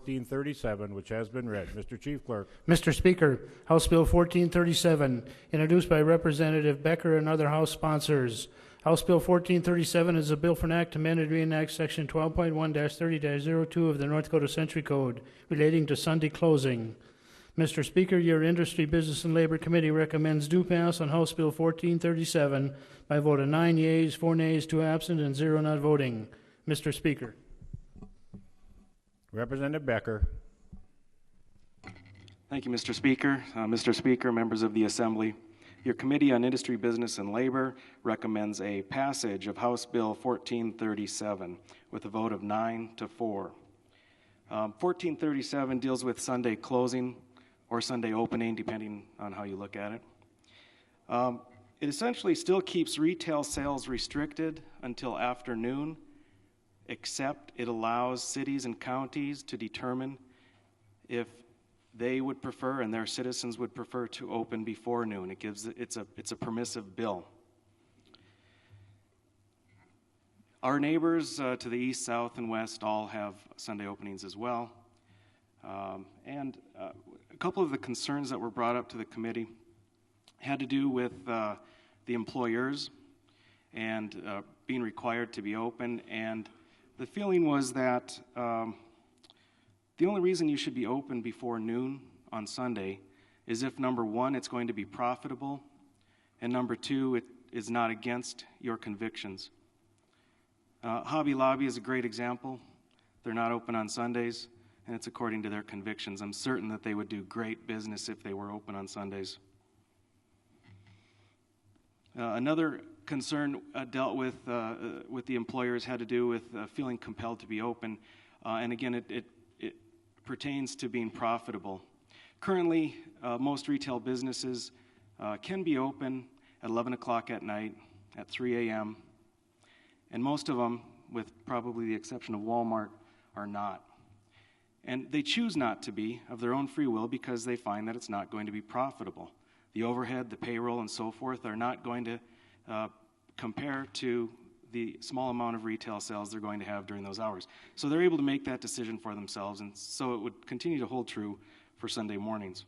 1437, which has been read. Mr. Chief Clerk. Mr. Speaker, House Bill 1437, introduced by Representative Becker and other House sponsors. House Bill 1437 is a bill for an act to amend and reenact Section 12.1-30-02 of the North Dakota Century Code relating to Sunday closing. Mr. Speaker, your Industry, Business, and Labor Committee recommends due pass on House Bill 1437 by a vote of 9 yeas, 4 nays, 2 absent, and 0 not voting. Mr. Speaker. Representative Becker. Thank you, Mr. Speaker. Mr. Speaker, members of the Assembly, your Committee on Industry, Business, and Labor recommends a passage of House Bill 1437 with a vote of 9-4. 1437 deals with Sunday closing or Sunday opening, depending on how you look at it. It essentially still keeps retail sales restricted until afternoon, except it allows cities and counties to determine if they would prefer and their citizens would prefer to open before noon. It's a permissive bill. Our neighbors to the east, south, and west all have Sunday openings as well. And a couple of the concerns that were brought up to the committee had to do with the employers and being required to be open. And the feeling was that the only reason you should be open before noon on Sunday is if, number one, it's going to be profitable, and number two, it is not against your convictions. Hobby Lobby is a great example. They're not open on Sundays, and it's according to their convictions. I'm certain that they would do great business if they were open on Sundays. Another concern dealt with the employers had to do with feeling compelled to be open, and again, it pertains to being profitable. Currently, most retail businesses can be open at 11 o'clock at night, at 3 a.m., and most of them, with probably the exception of Walmart, are not. And they choose not to be of their own free will because they find that it's not going to be profitable. The overhead, the payroll, and so forth are not going to compare to the small amount of retail sales they're going to have during those hours. So they're able to make that decision for themselves, and so it would continue to hold true for Sunday mornings.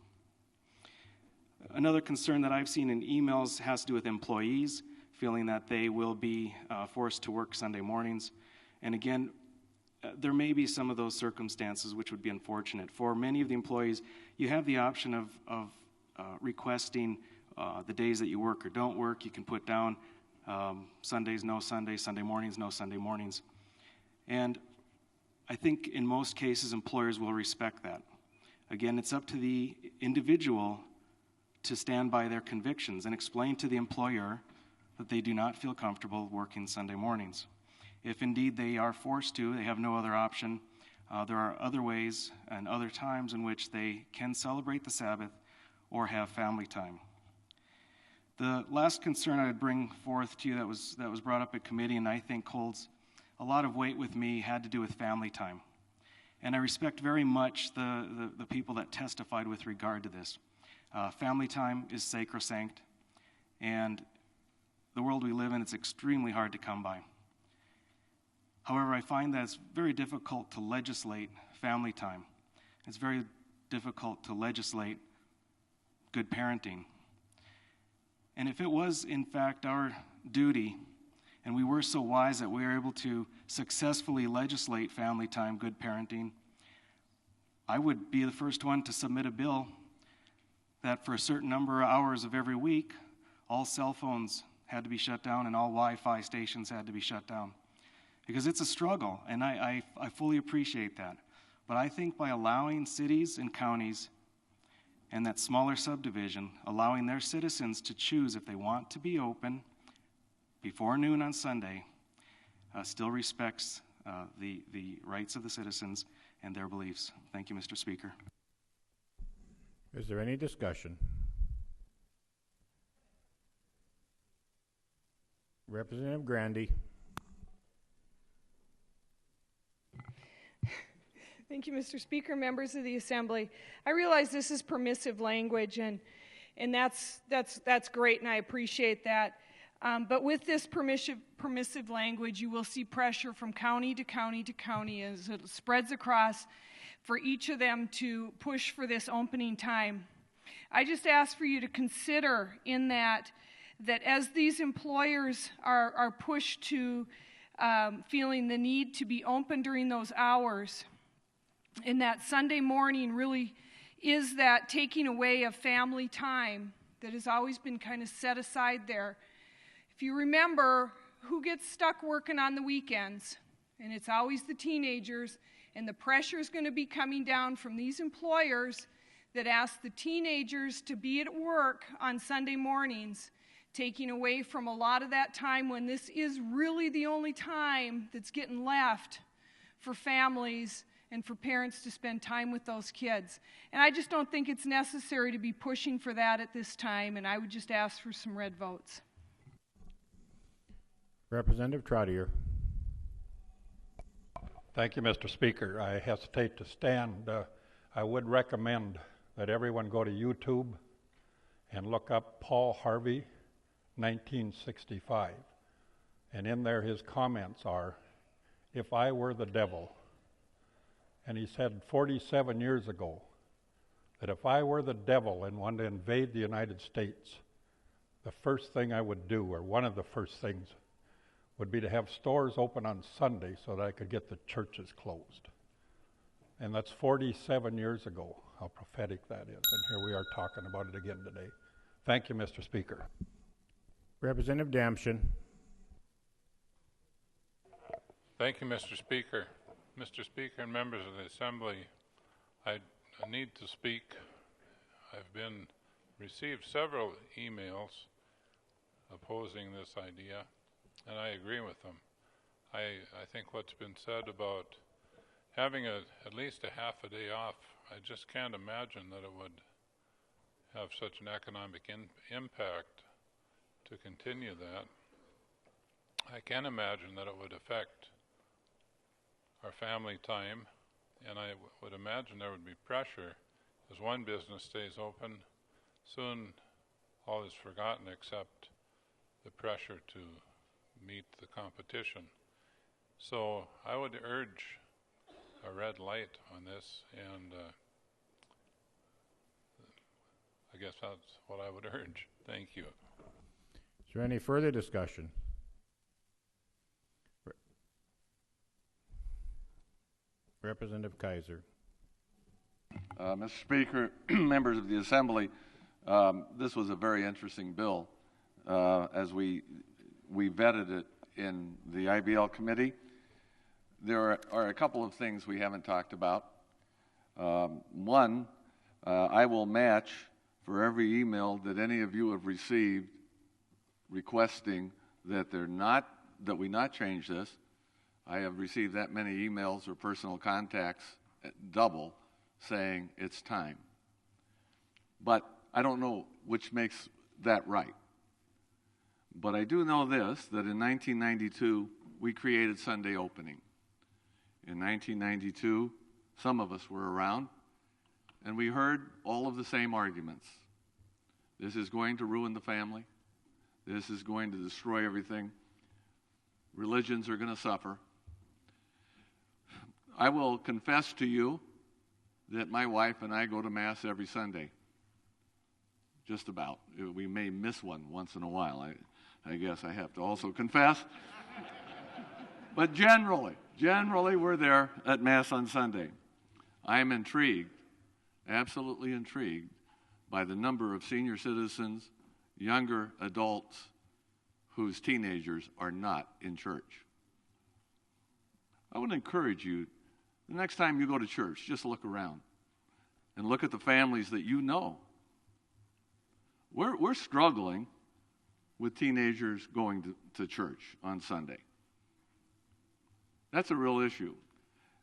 Another concern that I've seen in emails has to do with employees feeling that they will be forced to work Sunday mornings. And again, there may be some of those circumstances which would be unfortunate. For many of the employees, you have the option of requesting the days that you work or don't work. You can put down Sundays, no Sundays, Sunday mornings, no Sunday mornings. And I think in most cases, employers will respect that. Again, it's up to the individual to stand by their convictions and explain to the employer that they do not feel comfortable working Sunday mornings. If indeed they are forced to, they have no other option, there are other ways and other times in which they can celebrate the Sabbath or have family time. The last concern I would bring forth to you that was brought up at committee and I think holds a lot of weight with me had to do with family time. And I respect very much the people that testified with regard to this. Family time is sacrosanct, and the world we live in, it's extremely hard to come by. However, I find that it's very difficult to legislate family time. It's very difficult to legislate good parenting. And if it was, in fact, our duty, and we were so wise that we were able to successfully legislate family time, good parenting, I would be the first one to submit a bill that for a certain number of hours of every week, all cell phones had to be shut down and all Wi-Fi stations had to be shut down. Because it's a struggle, and I fully appreciate that. But I think by allowing cities and counties and that smaller subdivision, allowing their citizens to choose if they want to be open before noon on Sunday, still respects the rights of the citizens and their beliefs. Thank you, Mr. Speaker. Is there any discussion? Representative Grandy. Thank you, Mr. Speaker, members of the Assembly. I realize this is permissive language, and that's great, and I appreciate that. But with this permissive language, you will see pressure from county to county to county as it spreads across for each of them to push for this opening time. I just ask for you to consider in that as these employers are pushed to feeling the need to be open during those hours, and that Sunday morning really is that taking away of family time that has always been kind of set aside there. If you remember, who gets stuck working on the weekends? And it's always the teenagers, and the pressure is going to be coming down from these employers that ask the teenagers to be at work on Sunday mornings, taking away from a lot of that time when this is really the only time that's getting left for families and for parents to spend time with those kids. And I just don't think it's necessary to be pushing for that at this time, and I would just ask for some red votes. Representative Trottier. Thank you, Mr. Speaker. I hesitate to stand. I would recommend that everyone go to YouTube and look up Paul Harvey, 1965. And in there his comments are, "If I were the devil," and he said 47 years ago that if I were the devil and wanted to invade the United States, the first thing I would do, or one of the first things, would be to have stores open on Sunday so that I could get the churches closed. And that's 47 years ago, how prophetic that is. And here we are talking about it again today. Thank you, Mr. Speaker. Representative Damshin. Thank you, Mr. Speaker. Mr. Speaker and members of the Assembly, I need to speak. I've received several emails opposing this idea, and I agree with them. I think what's been said about having at least a half a day off, I just can't imagine that it would have such an economic impact to continue that. I can imagine that it would affect our family time, and I would imagine there would be pressure as one business stays open. Soon all is forgotten except the pressure to meet the competition. So I would urge a red light on this, and I guess that's what I would urge. Thank you. Is there any further discussion? Representative Kaiser. Mr. Speaker, members of the Assembly, this was a very interesting bill as we vetted it in the IBL committee. There are a couple of things we haven't talked about. One, I will match for every email that any of you have received requesting that we not change this. I have received that many emails or personal contacts, double, saying it's time. But I don't know which makes that right. But I do know this, that in 1992, we created Sunday opening. In 1992, some of us were around, and we heard all of the same arguments. This is going to ruin the family. This is going to destroy everything. Religions are going to suffer. I will confess to you that my wife and I go to Mass every Sunday. Just about. We may miss one once in a while. I guess I have to also confess. But generally we're there at Mass on Sunday. I am intrigued, absolutely intrigued, by the number of senior citizens, younger adults, whose teenagers are not in church. I would encourage you, the next time you go to church, just look around and look at the families that you know. We're struggling with teenagers going to church on Sunday. That's a real issue.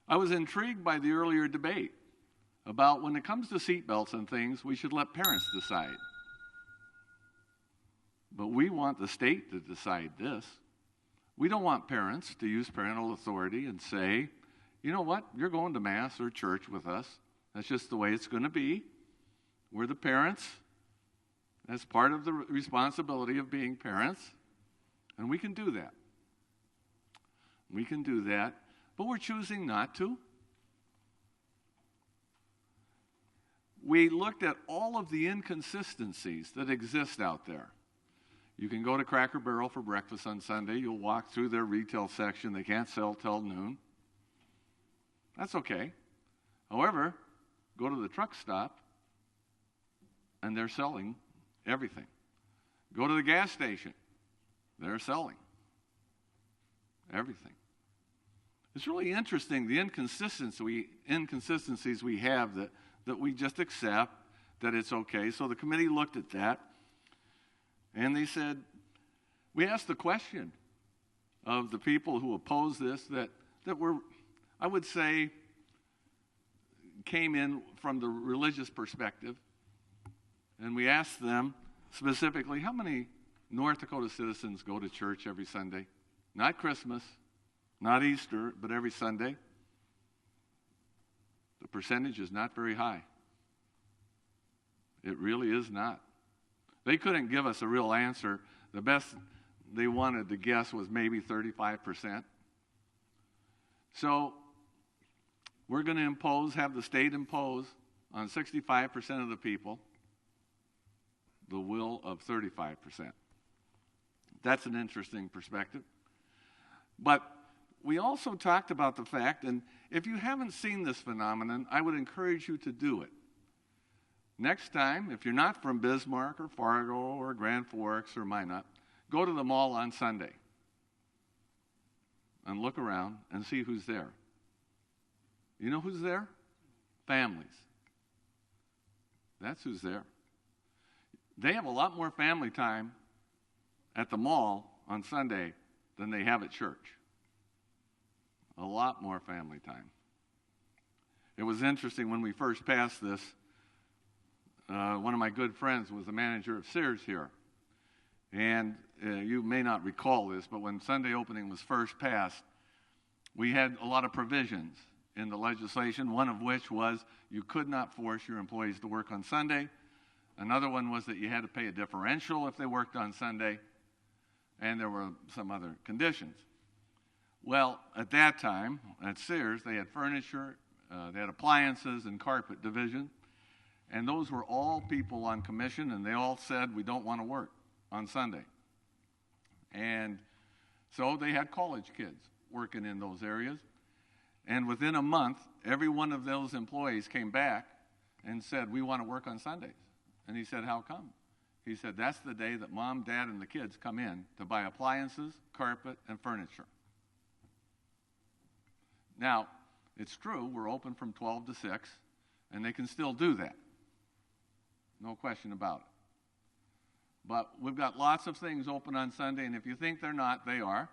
I was intrigued by the earlier debate about when it comes to seatbelts and things, we should let parents decide. But we want the state to decide this. We don't want parents to use parental authority and say, you know what, you're going to Mass or church with us. That's just the way it's going to be. We're the parents. That's part of the responsibility of being parents. And we can do that. We can do that, but we're choosing not to. we looked at all of the inconsistencies that exist out there. You can go to Cracker Barrel for breakfast on Sunday. You'll walk through their retail section. They can't sell till noon. That's okay. However, go to the truck stop, and they're selling everything. Go to the gas station. They're selling everything. It's really interesting, the inconsistencies we have that we just accept that it's okay. So the committee looked at that, and they said, we asked the question of the people who oppose this that were, I would say, came in from the religious perspective, and we asked them specifically, how many North Dakota citizens go to church every Sunday? Not Christmas, not Easter, but every Sunday. The percentage is not very high. It really is not. They couldn't give us a real answer. The best they wanted to guess was maybe 35%. So we're going to have the state impose on 65% of the people the will of 35%. That's an interesting perspective. But we also talked about the fact, and if you haven't seen this phenomenon, I would encourage you to do it. Next time, if you're not from Bismarck or Fargo or Grand Forks or Minot, go to the mall on Sunday and look around and see who's there. You know who's there? Families. That's who's there. They have a lot more family time at the mall on Sunday than they have at church. A lot more family time. It was interesting when we first passed this. One of my good friends was the manager of Sears here. And you may not recall this, but when Sunday opening was first passed, we had a lot of provisions in the legislation, one of which was you could not force your employees to work on Sunday. Another one was that you had to pay a differential if they worked on Sunday. And there were some other conditions. Well, at that time, at Sears, they had furniture, they had appliances and carpet division. And those were all people on commission, and they all said, we don't want to work on Sunday. And so they had college kids working in those areas. And within a month, every one of those employees came back and said, we want to work on Sundays. And he said, how come? He said, that's the day that mom, dad, and the kids come in to buy appliances, carpet, and furniture. Now, it's true, we're open from 12 to 6, and they can still do that. No question about it. But we've got lots of things open on Sunday, and if you think they're not, they are.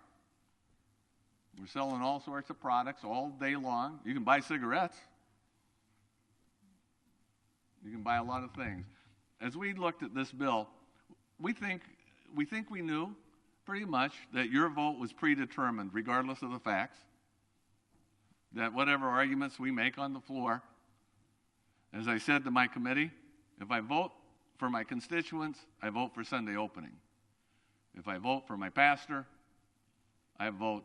We're selling all sorts of products all day long. You can buy cigarettes. You can buy a lot of things. As we looked at this bill, we think we knew pretty much that your vote was predetermined, regardless of the facts. That whatever arguments we make on the floor, as I said to my committee, if I vote for my constituents, I vote for Sunday opening. If I vote for my pastor, I vote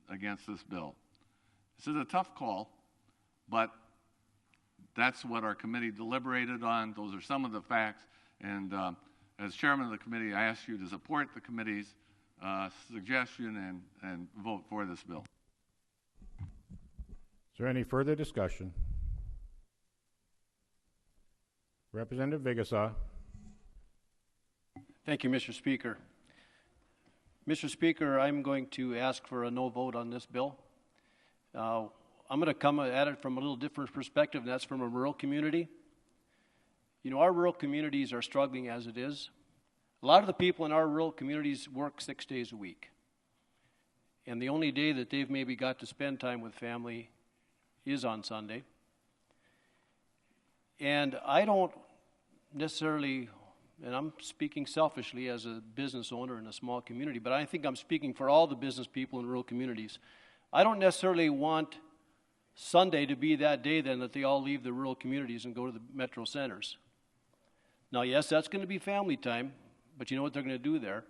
against this bill. This is a tough call, but that's what our committee deliberated on. Those are some of the facts. And as chairman of the committee, I ask you to support the committee's suggestion and vote for this bill. Is there any further discussion? Representative Vigasaw. Thank you, Mr. Speaker. Mr. Speaker, I'm going to ask for a no vote on this bill. I'm going to come at it from a little different perspective, and that's from a rural community. You know, our rural communities are struggling as it is. A lot of the people in our rural communities work 6 days a week. And the only day that they've maybe got to spend time with family is on Sunday. And I don't necessarily, and I'm speaking selfishly as a business owner in a small community, but I think I'm speaking for all the business people in rural communities. I don't necessarily want Sunday to be that day then that they all leave the rural communities and go to the metro centers. Now, yes, that's going to be family time, but you know what they're going to do there?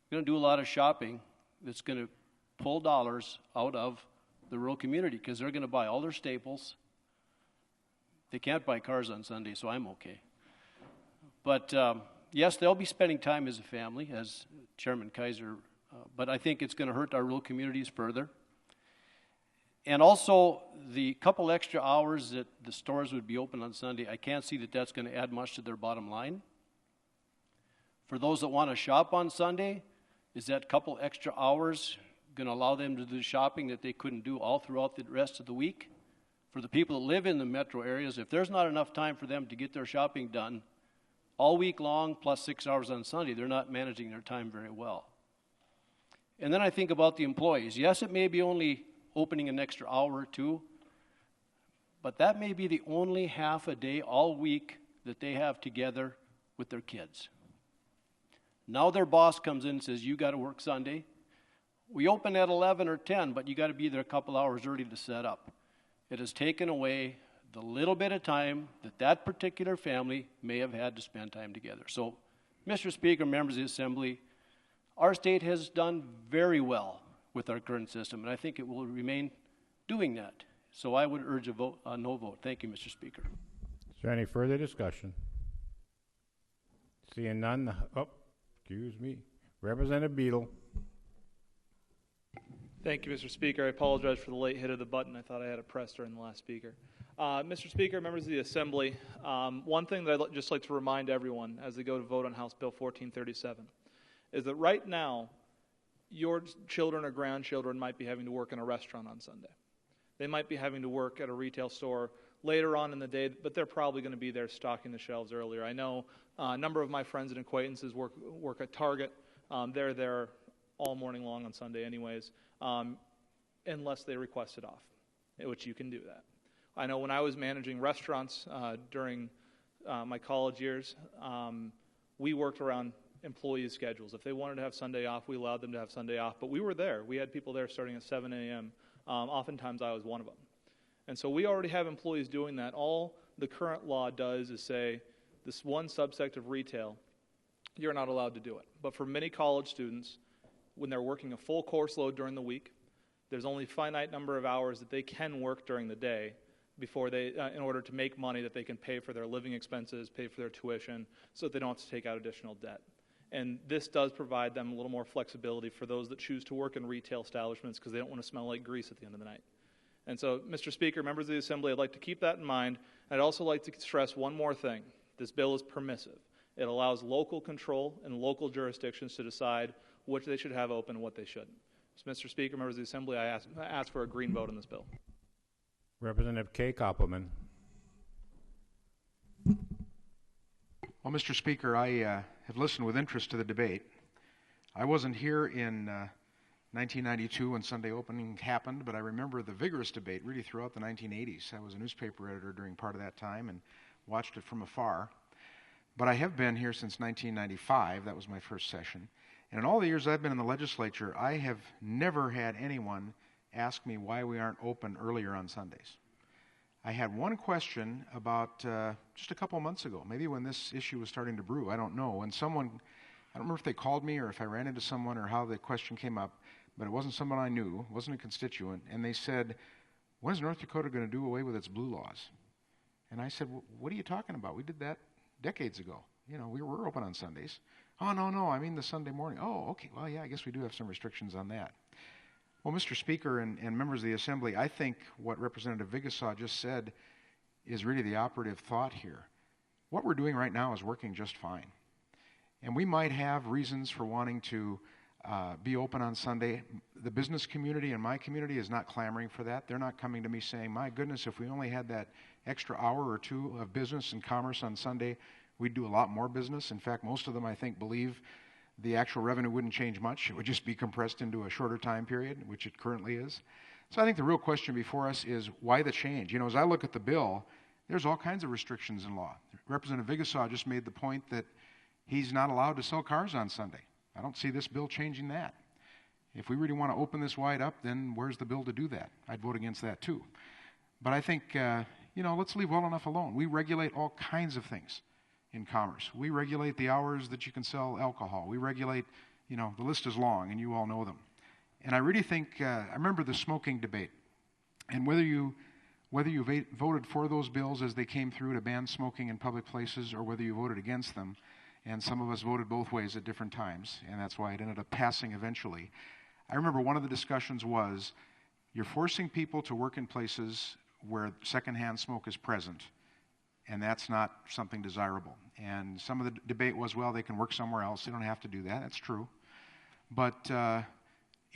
They're going to do a lot of shopping that's going to pull dollars out of the rural community because they're going to buy all their staples. They can't buy cars on Sunday, so I'm okay. But yes, they'll be spending time as a family, as Chairman Kaiser, but I think it's going to hurt our rural communities further. And also, the couple extra hours that the stores would be open on Sunday, I can't see that that's going to add much to their bottom line. For those that want to shop on Sunday, is that couple extra hours going to allow them to do shopping that they couldn't do all throughout the rest of the week? For the people that live in the metro areas, if there's not enough time for them to get their shopping done all week long plus 6 hours on Sunday, they're not managing their time very well. And then I think about the employees. Yes, it may be only opening an extra hour or two, but that may be the only half a day all week that they have together with their kids. Now their boss comes in and says, you got to work Sunday. We open at 11 or 10, but you got to be there a couple hours early to set up. It has taken away the little bit of time that that particular family may have had to spend time together. So, Mr. Speaker, members of the Assembly, our state has done very well with our current system, and I think it will remain doing that. So I would urge a no vote. Thank you, Mr. Speaker. Is there any further discussion? Seeing none, excuse me. Representative Beadle. Thank you, Mr. Speaker. I apologize for the late hit of the button. I thought I had it pressed during the last speaker. Mr. Speaker, members of the Assembly, one thing that I'd just like to remind everyone as they go to vote on House Bill 1437 is that right now, your children or grandchildren might be having to work in a restaurant on Sunday. They might be having to work at a retail store later on in the day, but they're probably going to be there stocking the shelves earlier. I know a number of my friends and acquaintances work at Target. They're there all morning long on Sunday anyways, unless they request it off, which you can do that. I know when I was managing restaurants during my college years, we worked around employees' schedules. If they wanted to have Sunday off, we allowed them to have Sunday off, but we were there. We had people there starting at 7 a.m. Oftentimes I was one of them. And so we already have employees doing that. All the current law does is say this one subsect of retail, you're not allowed to do it. But for many college students, when they're working a full course load during the week, there's only a finite number of hours that they can work during the day before they, in order to make money that they can pay for their living expenses, pay for their tuition, so that they don't have to take out additional debt. And this does provide them a little more flexibility for those that choose to work in retail establishments because they don't want to smell like grease at the end of the night. And so, Mr. Speaker, members of the Assembly, I'd like to keep that in mind. I'd also like to stress one more thing. This bill is permissive. It allows local control and local jurisdictions to decide what they should have open and what they shouldn't. So, Mr. Speaker, members of the Assembly, I ask for a green vote on this bill. Representative Kay Koppelman. Well, Mr. Speaker, I have listened with interest to the debate. I wasn't here in 1992 when Sunday opening happened, but I remember the vigorous debate really throughout the 1980s. I was a newspaper editor during part of that time and watched it from afar. But I have been here since 1995. That was my first session. And in all the years I've been in the legislature, I have never had anyone ask me why we aren't open earlier on Sundays. I had one question about just a couple months ago, maybe when this issue was starting to brew, I don't know, and someone, I don't remember if they called me or if I ran into someone or how the question came up, but it wasn't someone I knew, it wasn't a constituent, and they said, when is North Dakota going to do away with its blue laws? And I said, well, what are you talking about? We did that decades ago. You know, we were open on Sundays. Oh, no, I mean the Sunday morning. Oh, okay, well, yeah, I guess we do have some restrictions on that. Well, Mr. Speaker and members of the Assembly, I think what Representative Vigasaw just said is really the operative thought here. What we're doing right now is working just fine. And we might have reasons for wanting to be open on Sunday. The business community and my community is not clamoring for that. They're not coming to me saying, my goodness, if we only had that extra hour or two of business and commerce on Sunday, we'd do a lot more business. In fact, most of them, I think, believe the actual revenue wouldn't change much. It would just be compressed into a shorter time period, which it currently is. So I think the real question before us is, why the change? You know, as I look at the bill, there's all kinds of restrictions in law. Representative Vigasaw just made the point that he's not allowed to sell cars on Sunday. I don't see this bill changing that. If we really want to open this wide up, then where's the bill to do that? I'd vote against that too. But I think, let's leave well enough alone. We regulate all kinds of things in commerce. We regulate the hours that you can sell alcohol. We regulate, the list is long, and you all know them. And I really think, I remember the smoking debate, and whether you whether you voted for those bills as they came through to ban smoking in public places or whether you voted against them, and some of us voted both ways at different times, and that's why it ended up passing eventually. I remember one of the discussions was, you're forcing people to work in places where secondhand smoke is present, and that's not something desirable. And some of the debate was, well, they can work somewhere else. They don't have to do that. That's true. But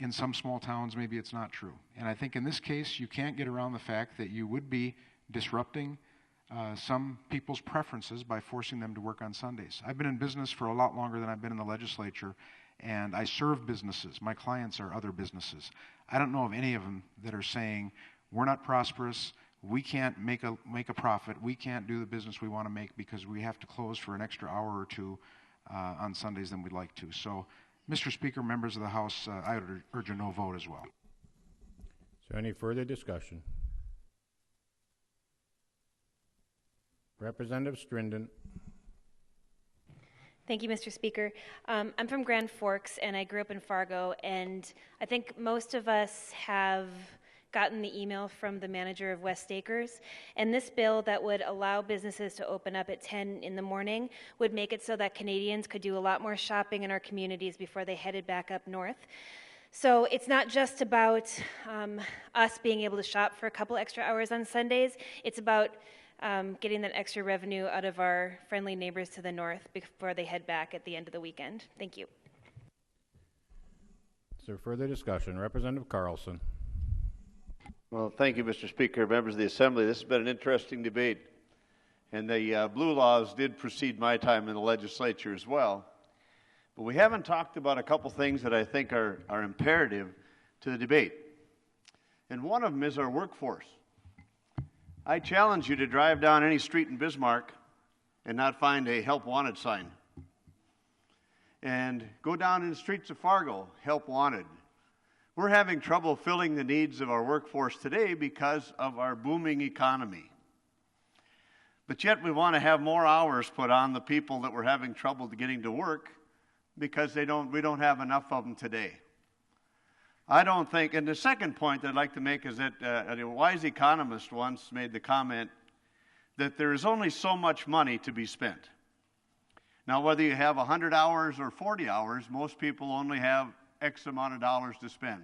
in some small towns, maybe it's not true. And I think in this case, you can't get around the fact that you would be disrupting some people's preferences by forcing them to work on Sundays. I've been in business for a lot longer than I've been in the legislature, and I serve businesses. My clients are other businesses. I don't know of any of them that are saying, we're not prosperous, we can't make a profit, we can't do the business we want to make because we have to close for an extra hour or two on Sundays than we'd like to. So, Mr. Speaker, members of the House, I would urge a no vote as well. Is there any further discussion? Representative Strinden. Thank you, Mr. Speaker. I'm from Grand Forks, and I grew up in Fargo, and I think most of us have gotten the email from the manager of West Acres, and this bill that would allow businesses to open up at 10 in the morning would make it so that Canadians could do a lot more shopping in our communities before they headed back up north. So it's not just about us being able to shop for a couple extra hours on Sundays, it's about getting that extra revenue out of our friendly neighbors to the north before they head back at the end of the weekend. Thank you. Is there further discussion? Representative Carlson. Well, thank you, Mr. Speaker. Members of the Assembly, this has been an interesting debate. And the blue laws did precede my time in the legislature as well. But we haven't talked about a couple things that I think are imperative to the debate. And one of them is our workforce. I challenge you to drive down any street in Bismarck and not find a help wanted sign. And go down in the streets of Fargo, help wanted. We're having trouble filling the needs of our workforce today because of our booming economy. But yet we want to have more hours put on the people that we're having trouble getting to work because we don't have enough of them today. I don't think, and the second point I'd like to make is that a wise economist once made the comment that there is only so much money to be spent. Now, whether you have 100 hours or 40 hours, most people only have X amount of dollars to spend.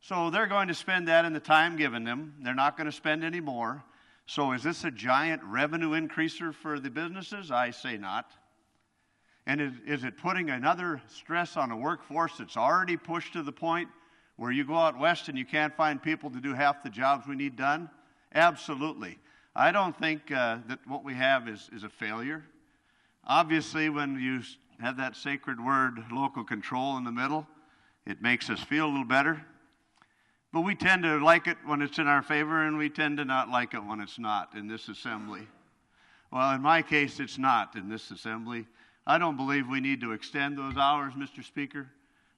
So they're going to spend that in the time given them. They're not going to spend any more. So is this a giant revenue increaser for the businesses? I say not. And is it putting another stress on a workforce that's already pushed to the point where you go out west and you can't find people to do half the jobs we need done? Absolutely. I don't think that what we have is a failure. Obviously, when you have that sacred word, local control, in the middle, it makes us feel a little better. But we tend to like it when it's in our favor, and we tend to not like it when it's not in this assembly. Well, in my case, it's not in this assembly. I don't believe we need to extend those hours, Mr. Speaker.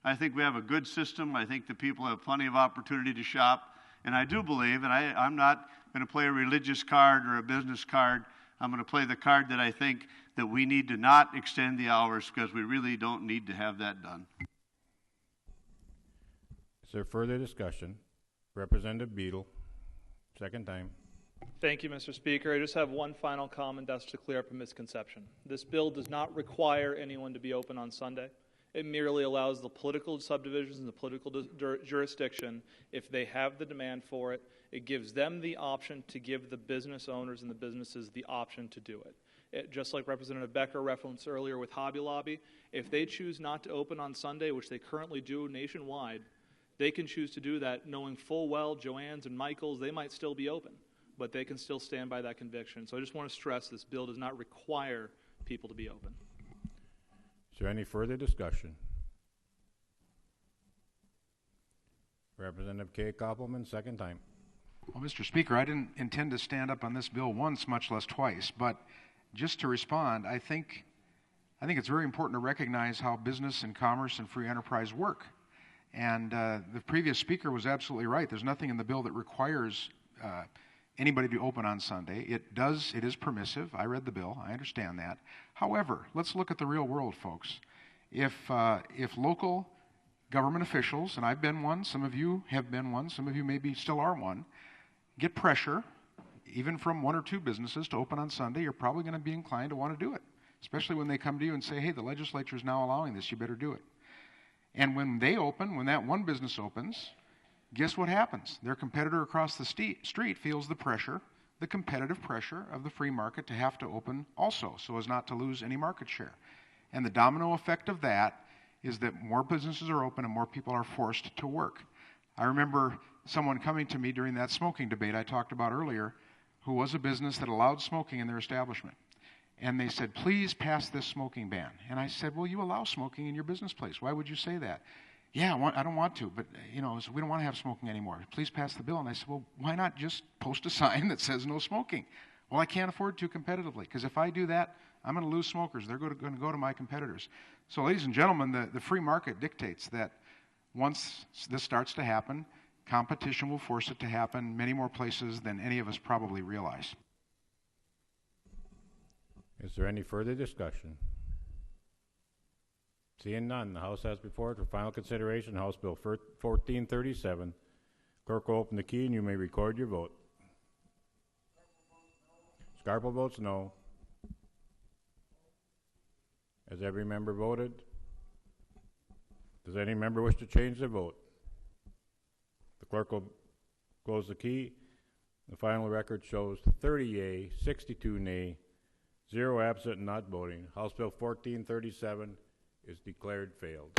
I think we have a good system. I think the people have plenty of opportunity to shop. And I do believe, and I'm not going to play a religious card or a business card. I'm going to play the card that I think that we need to not extend the hours because we really don't need to have that done. Is there further discussion? Representative Beadle, second time. Thank you, Mr. Speaker. I just have one final comment that's to clear up a misconception. This bill does not require anyone to be open on Sunday. It merely allows the political subdivisions and the political jurisdiction, if they have the demand for it, it gives them the option to give the business owners and the businesses the option to do it. Just like Representative Becker referenced earlier with Hobby Lobby, if they choose not to open on Sunday, which they currently do nationwide, they can choose to do that knowing full well Joann's and Michael's, they might still be open, but they can still stand by that conviction. So I just want to stress this bill does not require people to be open. Is there any further discussion? Representative Kay Koppelman, second time. Well, Mr. Speaker, I didn't intend to stand up on this bill once, much less twice, but just to respond, I think it's very important to recognize how business and commerce and free enterprise work. And the previous speaker was absolutely right. There's nothing in the bill that requires anybody to open on Sunday. It is permissive. I read the bill. I understand that. However, let's look at the real world, folks. If local government officials, and I've been one, some of you have been one, some of you maybe still are one, get pressure, even from one or two businesses, to open on Sunday, you're probably going to be inclined to want to do it, especially when they come to you and say, hey, the legislature is now allowing this, you better do it. And when they open, when that one business opens, guess what happens? Their competitor across the street feels the pressure, the competitive pressure of the free market to have to open also, so as not to lose any market share. And the domino effect of that is that more businesses are open and more people are forced to work. I remember someone coming to me during that smoking debate I talked about earlier, who was a business that allowed smoking in their establishment. And they said, please pass this smoking ban. And I said, well, you allow smoking in your business place. Why would you say that? Yeah, I don't want to, but so we don't want to have smoking anymore. Please pass the bill. And I said, well, why not just post a sign that says no smoking? Well, I can't afford to competitively, because if I do that, I'm going to lose smokers. They're going to go to my competitors. So, ladies and gentlemen, the free market dictates that once this starts to happen, competition will force it to happen many more places than any of us probably realize. Is there any further discussion? Seeing none, the House has before it for final consideration House Bill 1437. Clerk will open the key and you may record your vote. Scarpa votes no. Has every member voted? Does any member wish to change their vote? The clerk will close the key. The final record shows 30 yea, 62 nay, 0 absent and not voting. House Bill 1437 is declared failed.